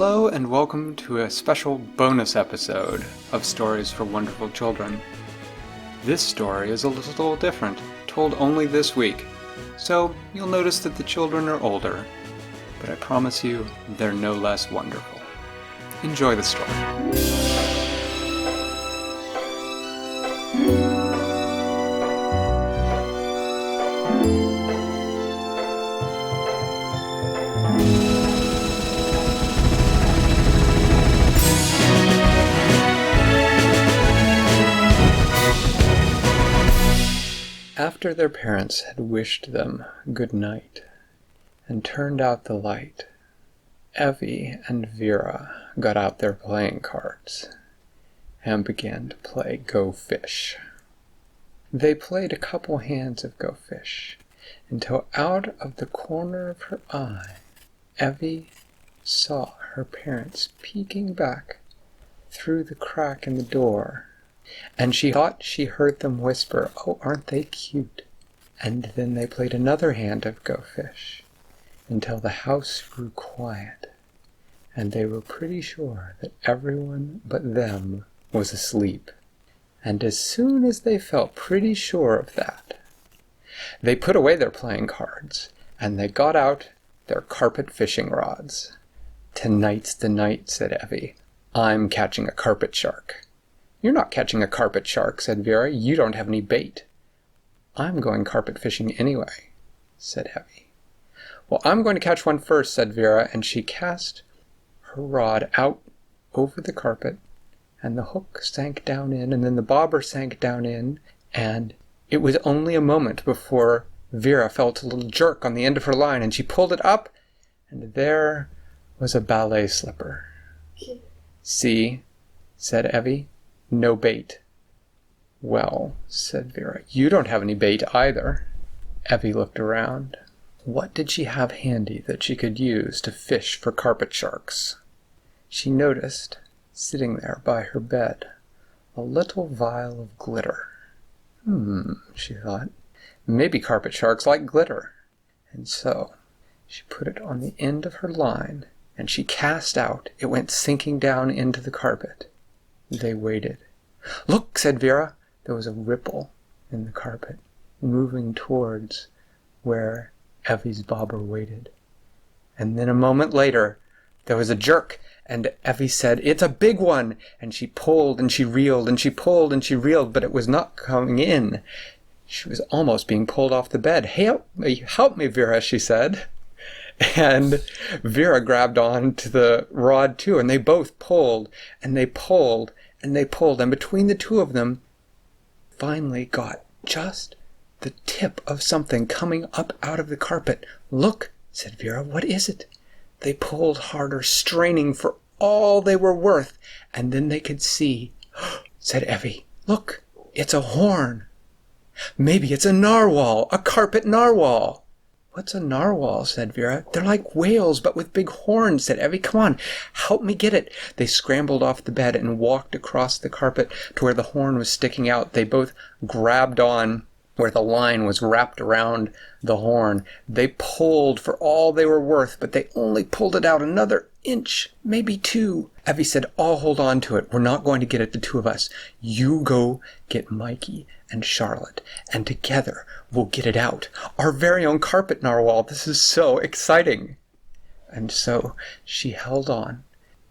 Hello and welcome to a special bonus episode of Stories for Wonderful Children. This story is a little different, told only this week, so you'll notice that the children are older, but I promise you they're no less wonderful. Enjoy the story. After their parents had wished them good night and turned out the light, Evie and Vera got out their playing cards and began to play Go Fish. They played a couple hands of Go Fish until out of the corner of her eye, Evie saw her parents peeking back through the crack in the door. And she thought she heard them whisper, "Oh, aren't they cute?" And then they played another hand of Go Fish until the house grew quiet, and they were pretty sure that everyone but them was asleep. And as soon as they felt pretty sure of that, they put away their playing cards, and they got out their carpet fishing rods. "Tonight's the night," said Evie. "I'm catching a carpet shark." "You're not catching a carpet shark," said Vera. "You don't have any bait." "I'm going carpet fishing anyway," said Evie. "Well, I'm going to catch one first," said Vera, and she cast her rod out over the carpet, and the hook sank down in, and then the bobber sank down in, and it was only a moment before Vera felt a little jerk on the end of her line, and she pulled it up, and there was a ballet slipper. "See," said Evie. "No bait." "Well," said Vera, "you don't have any bait either." Evie looked around. What did she have handy that she could use to fish for carpet sharks? She noticed, sitting there by her bed, a little vial of glitter. She thought, maybe carpet sharks like glitter. And so she put it on the end of her line, and she cast out. It went sinking down into the carpet. They waited. "Look," said Vera. There was a ripple in the carpet, moving towards where Evie's bobber waited. And then a moment later, there was a jerk, and Evie said, "It's a big one!" And she pulled and she reeled and she pulled and she reeled, but it was not coming in. She was almost being pulled off the bed. Help me, Vera," she said. And Vera grabbed on to the rod too, and they both pulled, and they pulled, and they pulled, and between the two of them, finally got just the tip of something coming up out of the carpet. "Look," said Vera, "what is it?" They pulled harder, straining for all they were worth, and then they could see. Said Evie, "Look, it's a horn. Maybe it's a narwhal, a carpet narwhal." "What's a narwhal?" said Vera. "They're like whales, but with big horns," said Evie. "Come on, help me get it." They scrambled off the bed and walked across the carpet to where the horn was sticking out. They both grabbed on where the line was wrapped around the horn. They pulled for all they were worth, but they only pulled it out another inch, maybe two. Evie said, "I'll hold on to it. We're not going to get it, the two of us. You go get Mikey and Charlotte, and together we'll get it out. Our very own carpet narwhal. This is so exciting." And so she held on,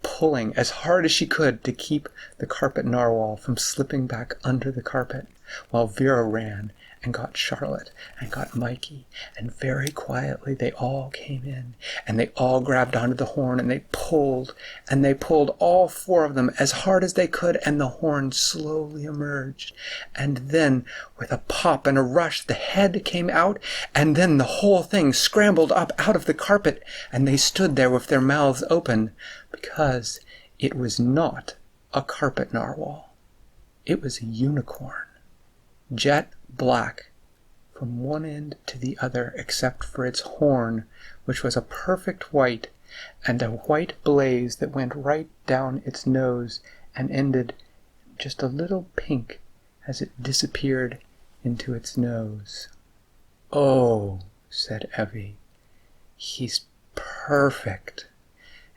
pulling as hard as she could to keep the carpet narwhal from slipping back under the carpet, while Vera ran and got Charlotte and got Mikey, and very quietly they all came in, and they all grabbed onto the horn, and they pulled, all four of them, as hard as they could, and the horn slowly emerged. And then, with a pop and a rush, the head came out, and then the whole thing scrambled up out of the carpet, and they stood there with their mouths open, because it was not a carpet narwhal. It was a unicorn. Jet black from one end to the other, except for its horn, which was a perfect white, and a white blaze that went right down its nose and ended just a little pink as it disappeared into its nose. "Oh," said Evie, "he's perfect."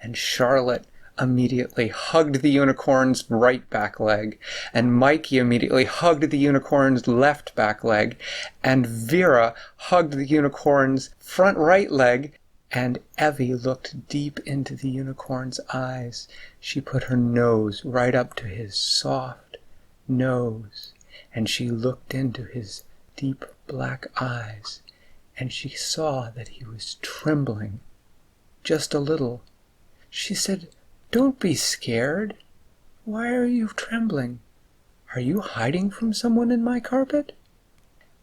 and Charlotte immediately hugged the unicorn's right back leg, and Mikey immediately hugged the unicorn's left back leg, and Vera hugged the unicorn's front right leg, and Evie looked deep into the unicorn's eyes. She put her nose right up to his soft nose, and she looked into his deep black eyes, and she saw that he was trembling just a little. She said, "Don't be scared. Why are you trembling? Are you hiding from someone in my carpet?"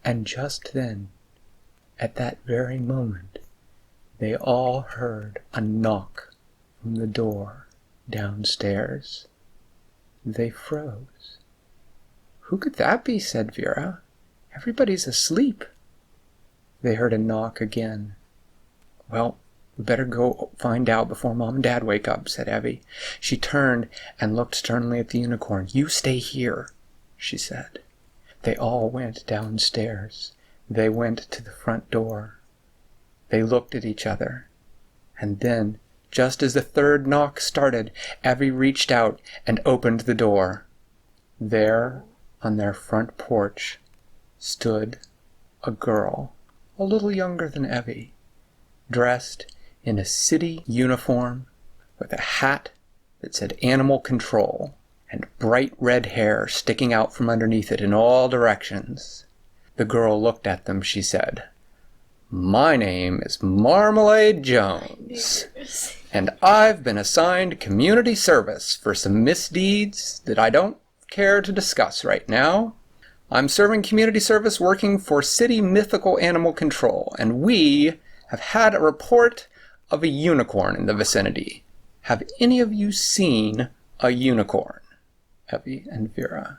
And just then, at that very moment, they all heard a knock from the door downstairs. They froze. "Who could that be?" said Vera. "Everybody's asleep." They heard a knock again. "Well, we better go find out before Mom and Dad wake up," said Evie. She turned and looked sternly at the unicorn. "You stay here," she said. They all went downstairs. They went to the front door. They looked at each other. And then, just as the third knock started, Evie reached out and opened the door. There, on their front porch, stood a girl, a little younger than Evie, dressed in a city uniform with a hat that said Animal Control and bright red hair sticking out from underneath it in all directions. The girl looked at them. She said, "My name is Marmalade Jones, and I've been assigned community service for some misdeeds that I don't care to discuss right now. I'm serving community service working for City Mythical Animal Control, and we have had a report of a unicorn in the vicinity. Have any of you seen a unicorn?" Evie and Vera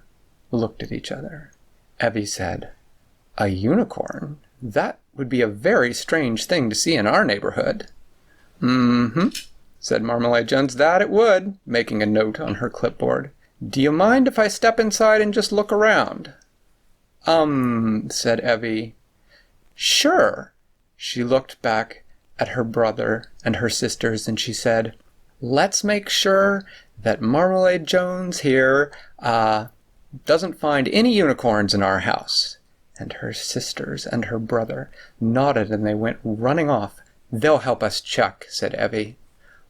looked at each other. Evie said, "A unicorn? That would be a very strange thing to see in our neighborhood." "Mm-hmm," said Marmalade Jones. "That it would," making a note on her clipboard. "Do you mind if I step inside and just look around?" Said Evie. "Sure." She looked back at her brother and her sisters, and she said, "Let's make sure that Marmalade Jones here doesn't find any unicorns in our house." And her sisters and her brother nodded, and they went running off. "They'll help us check," said Evie.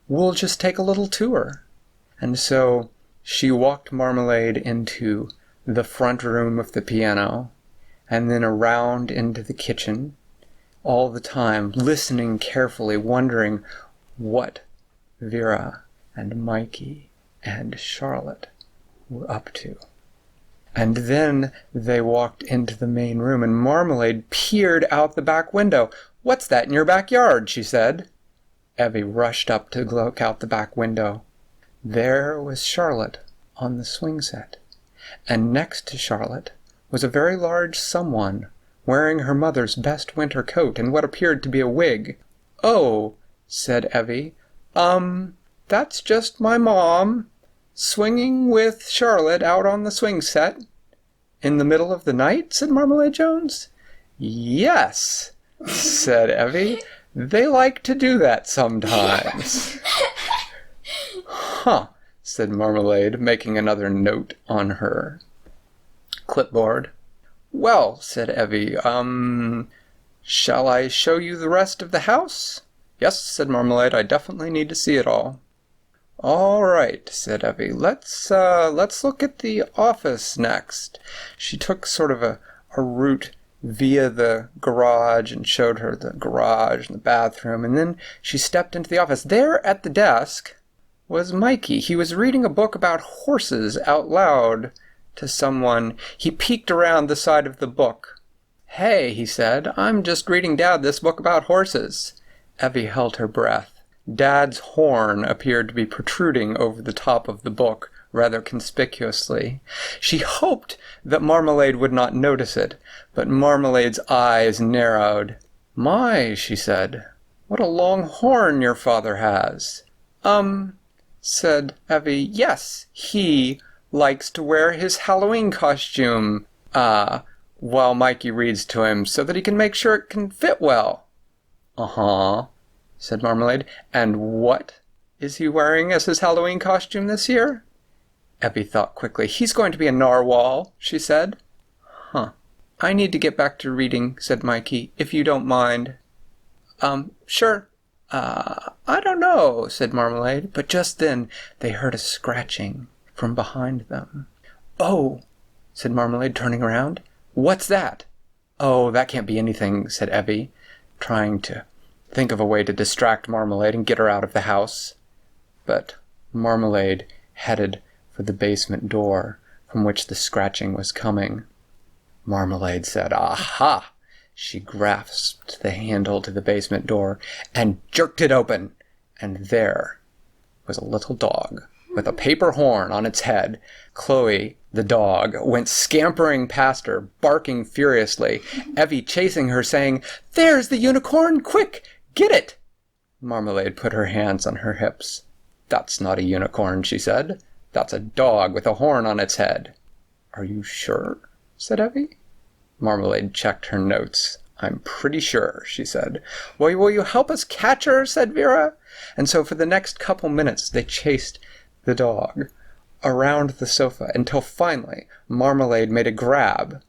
"We'll just take a little tour." And so she walked Marmalade into the front room of the piano, and then around into the kitchen, all the time listening carefully, wondering what Vera and Mikey and Charlotte were up to. And then they walked into the main room, and Marmalade peered out the back window. "What's that in your backyard?" she said. Evie rushed up to look out the back window. There was Charlotte on the swing set, and next to Charlotte was a very large someone wearing her mother's best winter coat and what appeared to be a wig. "Oh," said Evie, "that's just my mom, swinging with Charlotte out on the swing set." "In the middle of the night?" said Marmalade Jones. "Yes," said Evie. "They like to do that sometimes." "Huh," said Marmalade, making another note on her clipboard. "Well," said Evie, shall I show you the rest of the house?" "Yes," said Marmalade, "I definitely need to see it all." "All right," said Evie. Let's look at the office next." She took sort of a route via the garage and showed her the garage and the bathroom, and then she stepped into the office. There at the desk was Mikey. He was reading a book about horses out loud to someone. He peeked around the side of the book. "Hey," he said, "I'm just reading Dad this book about horses." Evie held her breath. Dad's horn appeared to be protruding over the top of the book rather conspicuously. She hoped that Marmalade would not notice it, but Marmalade's eyes narrowed. "My," she said, "what a long horn your father has." Said Evie, "Yes, he likes to wear his Halloween costume, while Mikey reads to him so that he can make sure it can fit well." "Uh-huh," said Marmalade. "And what is he wearing as his Halloween costume this year? Evie thought quickly. He's going to be a narwhal, she said. Huh. I need to get back to reading, said Mikey, if you don't mind. Sure. I don't know, said Marmalade, but just then they heard a scratching from behind them. Oh, said Marmalade, turning around. What's that? Oh, that can't be anything, said Evie, trying to think of a way to distract Marmalade and get her out of the house. But Marmalade headed for the basement door from which the scratching was coming. Marmalade said, "Aha!" She grasped the handle to the basement door and jerked it open, and there was a little dog with a paper horn on its head. Chloe, the dog, went scampering past her, barking furiously, Evie chasing her, saying, "There's the unicorn! Quick, get it!" Marmalade put her hands on her hips. "That's not a unicorn," she said. "That's a dog with a horn on its head." "Are you sure?" said Evie. Marmalade checked her notes. "I'm pretty sure," she said. "Well, will you help us catch her?" said Vera. And so for the next couple minutes they chased the dog around the sofa until finally Marmalade made a grab,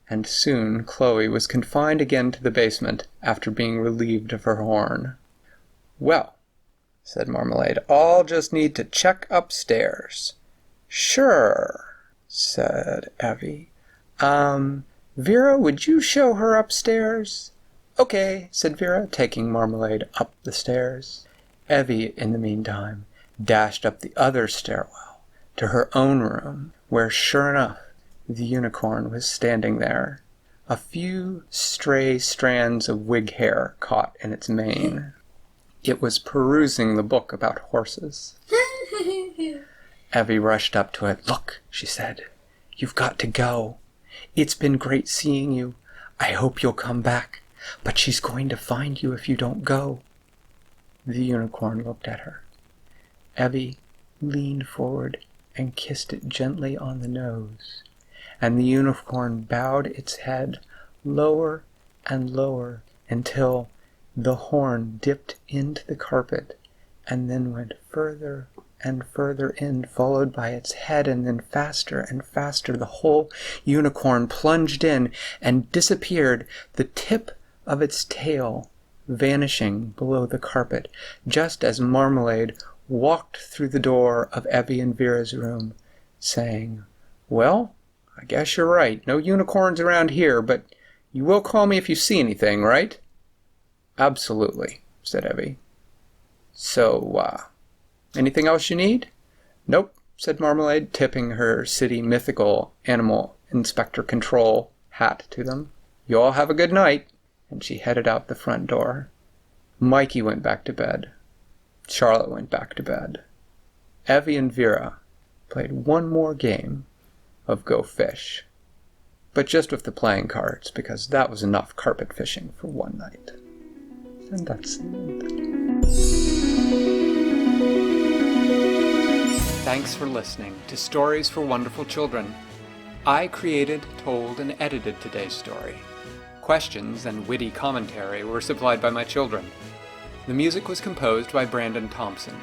and soon Chloe was confined again to the basement after being relieved of her horn. "Well," said Marmalade, "I'll just need to check upstairs." "Sure," said Evie. Vera, would you show her upstairs?" "Okay," said Vera, taking Marmalade up the stairs. Evie, in the meantime, dashed up the other stairwell to her own room, where, sure enough, the unicorn was standing there, a few stray strands of wig hair caught in its mane. It was perusing the book about horses. Evie rushed up to it. "Look," she said, "you've got to go. It's been great seeing you. I hope you'll come back, but she's going to find you if you don't go." The unicorn looked at her. Evie leaned forward and kissed it gently on the nose, and the unicorn bowed its head lower and lower until the horn dipped into the carpet and then went further and further in, followed by its head, and then faster and faster the whole unicorn plunged in and disappeared, the tip of its tail vanishing below the carpet, just as Marmalade walked through the door of Evie and Vera's room, saying, "Well, I guess you're right. No unicorns around here, but you will call me if you see anything, right?" "Absolutely," said Evie. "So, anything else you need?" "Nope," said Marmalade, tipping her city mythical animal inspector control hat to them. "You all have a good night." And she headed out the front door. Mikey went back to bed. Charlotte went back to bed. Evie and Vera played one more game of Go Fish. But just with the playing cards, because that was enough carpet fishing for one night. And that's it. Thanks for listening to Stories for Wonderful Children. I created, told, and edited today's story. Questions and witty commentary were supplied by my children. The music was composed by Brandon Thompson.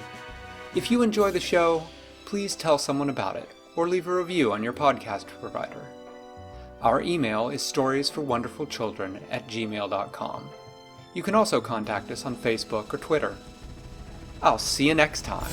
If you enjoy the show, please tell someone about it, or leave a review on your podcast provider. Our email is storiesforwonderfulchildren@gmail.com. You can also contact us on Facebook or Twitter. I'll see you next time.